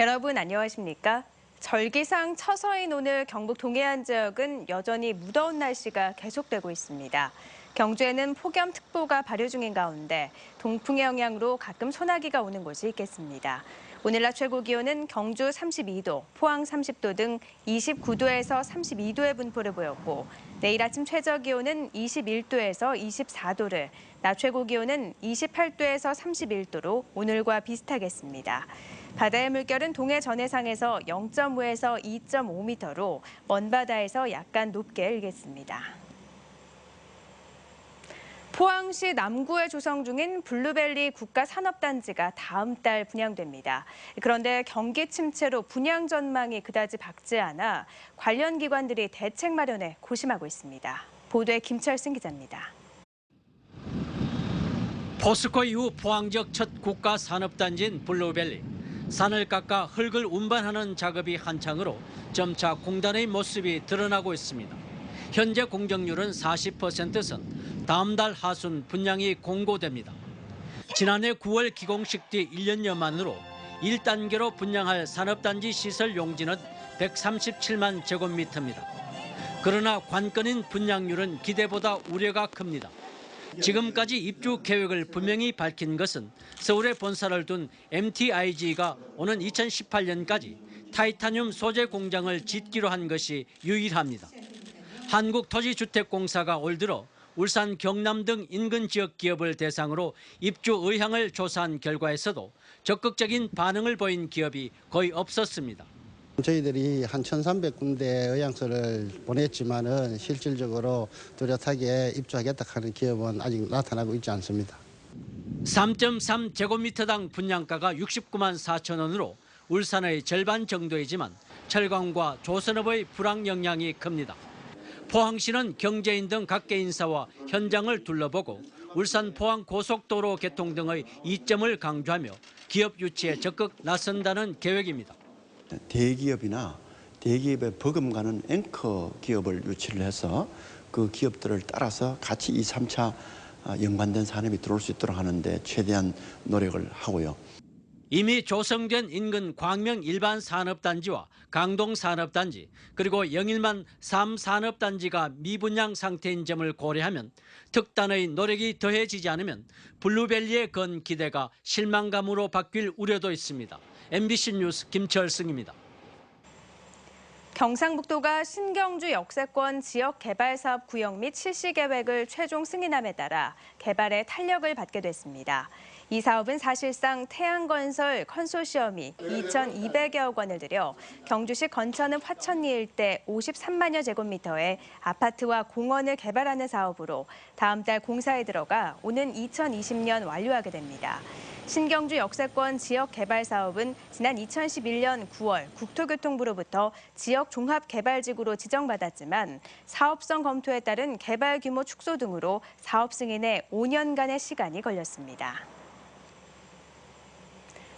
여러분 안녕하십니까? 절기상 처서인 오늘 경북 동해안 지역은 여전히 무더운 날씨가 계속되고 있습니다. 경주에는 폭염특보가 발효 중인 가운데 동풍의 영향으로 가끔 소나기가 오는 곳이 있겠습니다. 오늘 낮 최고 기온은 경주 32도, 포항 30도 등 29도에서 32도의 분포를 보였고 내일 아침 최저 기온은 21도에서 24도를, 낮 최고 기온은 28도에서 31도로 오늘과 비슷하겠습니다. 바다의 물결은 동해 전해상에서 0.5에서 2.5m로 먼바다에서 약간 높게 일겠습니다. 포항시 남구에 조성 중인 블루벨리 국가산업단지가 다음 달 분양됩니다. 그런데 경기 침체로 분양 전망이 그다지 밝지 않아 관련 기관들이 대책 마련에 고심하고 있습니다. 보도에 김철승 기자입니다. 포스코 이후 포항 지역 첫 국가산업단지인 블루벨리. 산을 깎아 흙을 운반하는 작업이 한창으로 점차 공단의 모습이 드러나고 있습니다. 현재 공정률은 40%선 다음 달 하순 분양이 공고됩니다. 지난해 9월 기공식 뒤 1년여 만으로 1단계로 분양할 산업단지 시설 용지는 137만 제곱미터입니다. 그러나 관건인 분양률은 기대보다 우려가 큽니다. 지금까지 입주 계획을 분명히 밝힌 것은 서울에 본사를 둔 MTIG가 오는 2018년까지 타이타늄 소재 공장을 짓기로 한 것이 유일합니다. 한국토지주택공사가 올 들어 울산, 경남 등 인근 지역 기업을 대상으로 입주 의향을 조사한 결과에서도 적극적인 반응을 보인 기업이 거의 없었습니다. 저희들이 한 1,300군데 의향서를 보냈지만은 실질적으로 뚜렷하게 입주하겠다 하는 기업은 아직 나타나고 있지 않습니다. 3.3 제곱미터당 분양가가 69만 4천 원으로 울산의 절반 정도이지만 철강과 조선업의 불황 영향이 큽니다. 포항시는 경제인 등 각계 인사와 현장을 둘러보고 울산 포항 고속도로 개통 등의 이점을 강조하며 기업 유치에 적극 나선다는 계획입니다. 대기업이나 대기업에 버금가는 앵커 기업을 유치를 해서 그 기업들을 따라서 같이 2, 3차 연관된 산업이 들어올 수 있도록 하는데 최대한 노력을 하고요. 이미 조성된 인근 광명 일반산업단지와 강동산업단지 그리고 영일만 3산업단지가 미분양 상태인 점을 고려하면 특단의 노력이 더해지지 않으면 블루벨리에 건 기대가 실망감으로 바뀔 우려도 있습니다. MBC 뉴스 김철승입니다. 경상북도가 신경주 역세권 지역개발사업 구역 및 실시 계획을 최종 승인함에 따라 개발에 탄력을 받게 됐습니다. 이 사업은 사실상 태양건설 컨소시엄이 2,200여억 원을 들여 경주시 건천읍 화천리 일대 53만여 제곱미터의 아파트와 공원을 개발하는 사업으로 다음 달 공사에 들어가 오는 2020년 완료하게 됩니다. 신경주 역세권 지역개발사업은 지난 2011년 9월 국토교통부로부터 지역종합개발지구로 지정받았지만 사업성 검토에 따른 개발 규모 축소 등으로 사업 승인에 5년간의 시간이 걸렸습니다.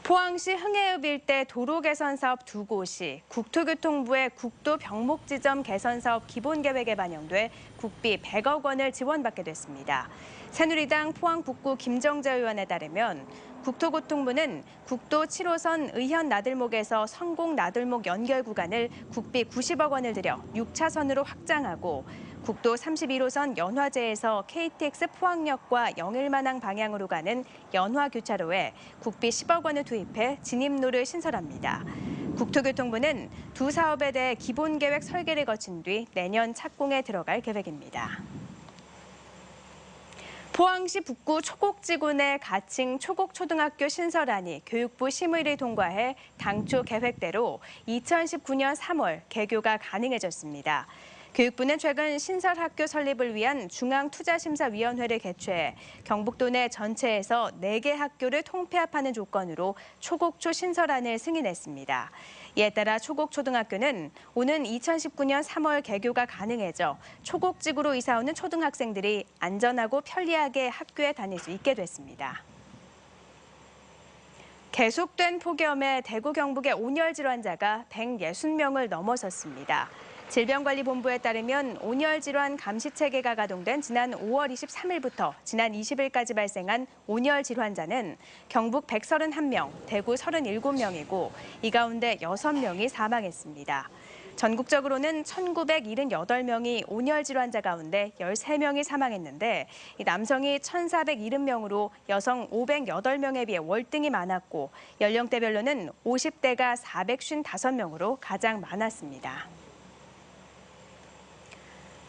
포항시 흥해읍 일대 도로 개선 사업 2곳이 국토교통부의 국도 병목 지점 개선 사업 기본 계획에 반영돼 국비 100억 원을 지원받게 됐습니다. 새누리당 포항 북구 김정재 의원에 따르면 국토교통부는 국도 7호선 의현 나들목에서 성공 나들목 연결 구간을 국비 90억 원을 들여 6차선으로 확장하고 국도 31호선 연화제에서 KTX 포항역과 영일만항 방향으로 가는 연화교차로에 국비 10억 원을 투입해 진입로를 신설합니다. 국토교통부는 두 사업에 대해 기본계획 설계를 거친 뒤 내년 착공에 들어갈 계획입니다. 포항시 북구 초곡지구 내 가칭 초곡초등학교 신설안이 교육부 심의를 통과해 당초 계획대로 2019년 3월 개교가 가능해졌습니다. 교육부는 최근 신설학교 설립을 위한 중앙투자심사위원회를 개최해 경북도 내 전체에서 4개 학교를 통폐합하는 조건으로 초곡초 신설안을 승인했습니다. 이에 따라 초곡초등학교는 오는 2019년 3월 개교가 가능해져 초곡지구로 이사오는 초등학생들이 안전하고 편리하게 학교에 다닐 수 있게 됐습니다. 계속된 폭염에 대구 경북의 온열 질환자가 160명을 넘어섰습니다. 질병관리본부에 따르면 온열 질환 감시 체계가 가동된 지난 5월 23일부터 지난 20일까지 발생한 온열 질환자는 경북 131명, 대구 37명이고 이 가운데 6명이 사망했습니다. 전국적으로는 1,978명이 온열 질환자 가운데 13명이 사망했는데 남성이 1,470명으로 여성 508명에 비해 월등히 많았고 연령대별로는 50대가 455명으로 가장 많았습니다.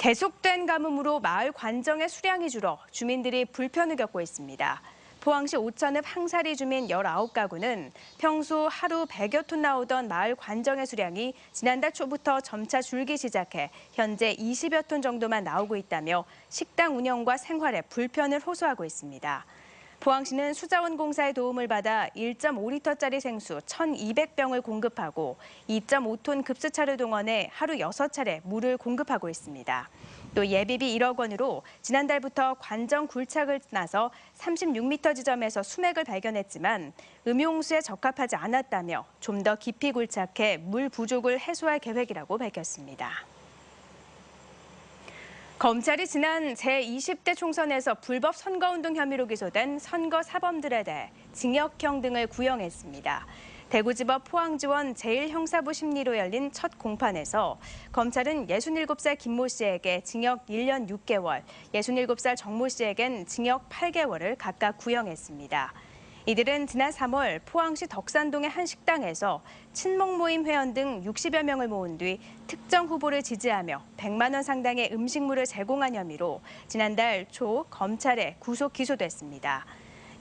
계속된 가뭄으로 마을 관정의 수량이 줄어 주민들이 불편을 겪고 있습니다. 포항시 오천읍 항사리 주민 19가구는 평소 하루 100여 톤 나오던 마을 관정의 수량이 지난달 초부터 점차 줄기 시작해 현재 20여 톤 정도만 나오고 있다며 식당 운영과 생활에 불편을 호소하고 있습니다. 포항시는 수자원공사의 도움을 받아 1.5리터짜리 생수 1,200병을 공급하고 2.5톤 급수차를 동원해 하루 6차례 물을 공급하고 있습니다. 또 예비비 1억 원으로 지난달부터 관정 굴착을 나서 36m 지점에서 수맥을 발견했지만 음용수에 적합하지 않았다며 좀 더 깊이 굴착해 물 부족을 해소할 계획이라고 밝혔습니다. 검찰이 지난 제20대 총선에서 불법 선거운동 혐의로 기소된 선거사범들에 대해 징역형 등을 구형했습니다. 대구지법 포항지원 제1형사부 심리로 열린 첫 공판에서 검찰은 67살 김모 씨에게 징역 1년 6개월, 67살 정모 씨에겐 징역 8개월을 각각 구형했습니다. 이들은 지난 3월 포항시 덕산동의 한 식당에서 친목 모임 회원 등 60여 명을 모은 뒤 특정 후보를 지지하며 100만 원 상당의 음식물을 제공한 혐의로 지난달 초 검찰에 구속 기소됐습니다.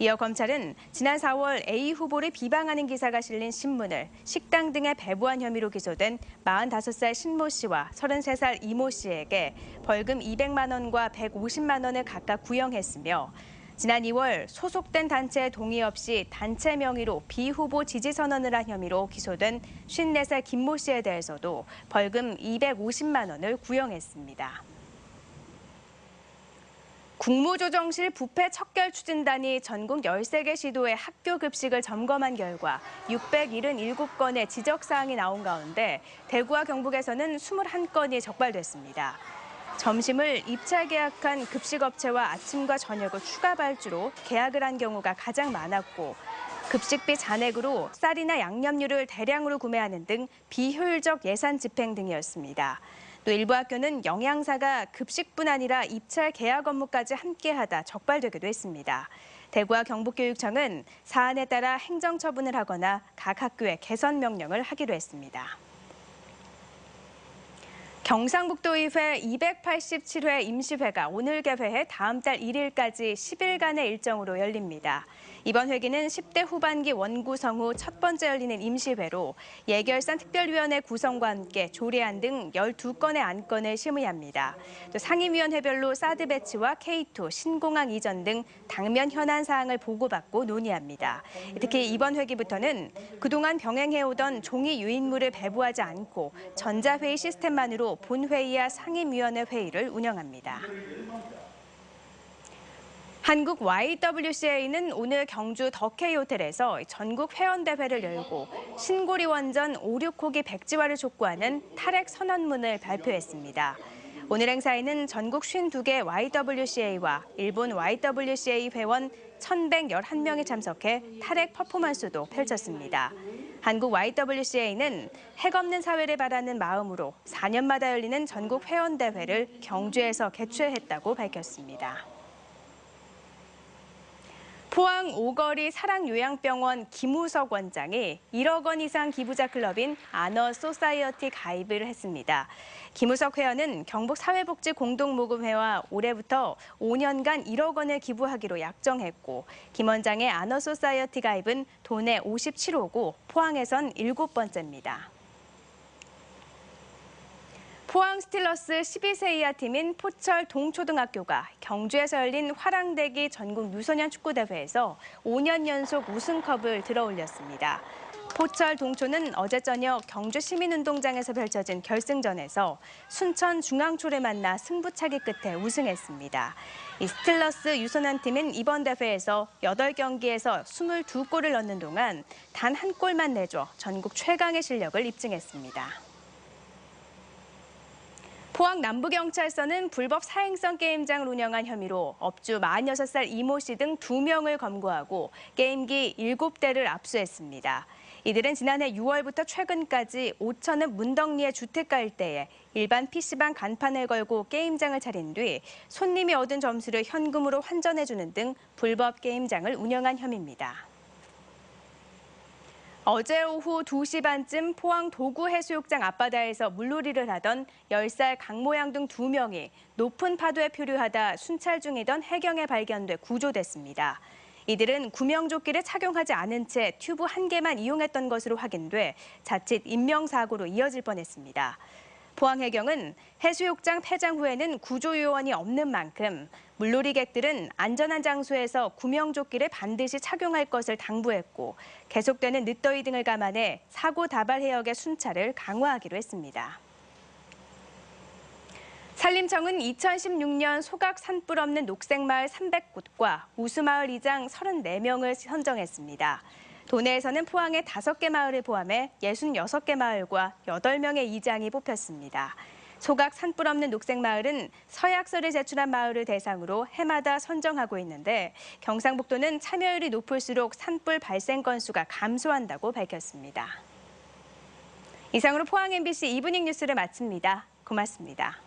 이어 검찰은 지난 4월 A 후보를 비방하는 기사가 실린 신문을 식당 등에 배부한 혐의로 기소된 45살 신모 씨와 33살 이모 씨에게 벌금 200만 원과 150만 원을 각각 구형했으며 지난 2월 소속된 단체의 동의 없이 단체 명의로 비후보 지지 선언을 한 혐의로 기소된 54살 김모 씨에 대해서도 벌금 250만 원을 구형했습니다. 국무조정실 부패 척결 추진단이 전국 13개 시도의 학교 급식을 점검한 결과 677건의 지적사항이 나온 가운데 대구와 경북에서는 21건이 적발됐습니다. 점심을 입찰 계약한 급식업체와 아침과 저녁을 추가 발주로 계약을 한 경우가 가장 많았고 급식비 잔액으로 쌀이나 양념류를 대량으로 구매하는 등 비효율적 예산 집행 등이었습니다. 또 일부 학교는 영양사가 급식뿐 아니라 입찰 계약 업무까지 함께하다 적발되기도 했습니다. 대구와 경북교육청은 사안에 따라 행정처분을 하거나 각 학교에 개선 명령을 하기로 했습니다. 경상북도의회 287회 임시회가 오늘 개회해 다음 달 1일까지 10일간의 일정으로 열립니다. 이번 회기는 10대 후반기 원구성 후 첫 번째 열리는 임시회로 예결산 특별위원회 구성과 함께 조례안 등 12건의 안건을 심의합니다. 또 상임위원회별로 사드 배치와 K2, 신공항 이전 등 당면 현안 사항을 보고받고 논의합니다. 특히 이번 회기부터는 그동안 병행해오던 종이 유인물을 배부하지 않고 전자회의 시스템만으로 본회의와 상임위원회 회의를 운영합니다. 한국 YWCA는 오늘 경주 더케이 호텔에서 전국 회원대회를 열고 신고리 원전 5,6호기 백지화를 촉구하는 탈핵 선언문을 발표했습니다. 오늘 행사에는 전국 52개 YWCA와 일본 YWCA 회원 1,111명이 참석해 탈핵 퍼포먼스도 펼쳤습니다. 한국 YWCA는 핵 없는 사회를 바라는 마음으로 4년마다 열리는 전국 회원대회를 경주에서 개최했다고 밝혔습니다. 포항 오거리 사랑요양병원 김우석 원장이 1억 원 이상 기부자 클럽인 아너 소사이어티 가입을 했습니다. 김우석 회원은 경북 사회복지공동모금회와 올해부터 5년간 1억 원을 기부하기로 약정했고 김 원장의 아너 소사이어티 가입은 도내 57호고 포항에선 7번째입니다. 포항 스틸러스 12세 이하 팀인 포철 동초등학교가 경주에서 열린 화랑대기 전국 유소년 축구대회에서 5년 연속 우승컵을 들어올렸습니다. 포철 동초는 어제 저녁 경주 시민운동장에서 펼쳐진 결승전에서 순천 중앙초를 만나 승부차기 끝에 우승했습니다. 이 스틸러스 유소년 팀은 이번 대회에서 8경기에서 22골을 넣는 동안 단 한 골만 내줘 전국 최강의 실력을 입증했습니다. 포항 남부경찰서는 불법 사행성 게임장을 운영한 혐의로 업주 46살 이모 씨 등 2명을 검거하고 게임기 7대를 압수했습니다. 이들은 지난해 6월부터 최근까지 오천읍 문덕리의 주택가 일대에 일반 PC방 간판을 걸고 게임장을 차린 뒤 손님이 얻은 점수를 현금으로 환전해주는 등 불법 게임장을 운영한 혐의입니다. 어제 오후 2시 반쯤 포항 도구해수욕장 앞바다에서 물놀이를 하던 10살 강모양 등 2명이 높은 파도에 표류하다 순찰 중이던 해경에 발견돼 구조됐습니다. 이들은 구명조끼를 착용하지 않은 채 튜브 1개만 이용했던 것으로 확인돼 자칫 인명사고로 이어질 뻔했습니다. 포항해경은 해수욕장 폐장 후에는 구조요원이 없는 만큼 물놀이객들은 안전한 장소에서 구명조끼를 반드시 착용할 것을 당부했고 계속되는 늦더위 등을 감안해 사고 다발 해역의 순찰을 강화하기로 했습니다. 산림청은 2016년 소각 산불 없는 녹색마을 300곳과 우수마을 이장 34명을 선정했습니다. 도내에서는 포항의 5개 마을을 포함해 66개 마을과 8명의 이장이 뽑혔습니다. 소각 산불 없는 녹색마을은 서약서를 제출한 마을을 대상으로 해마다 선정하고 있는데 경상북도는 참여율이 높을수록 산불 발생 건수가 감소한다고 밝혔습니다. 이상으로 포항 MBC 이브닝 뉴스를 마칩니다. 고맙습니다.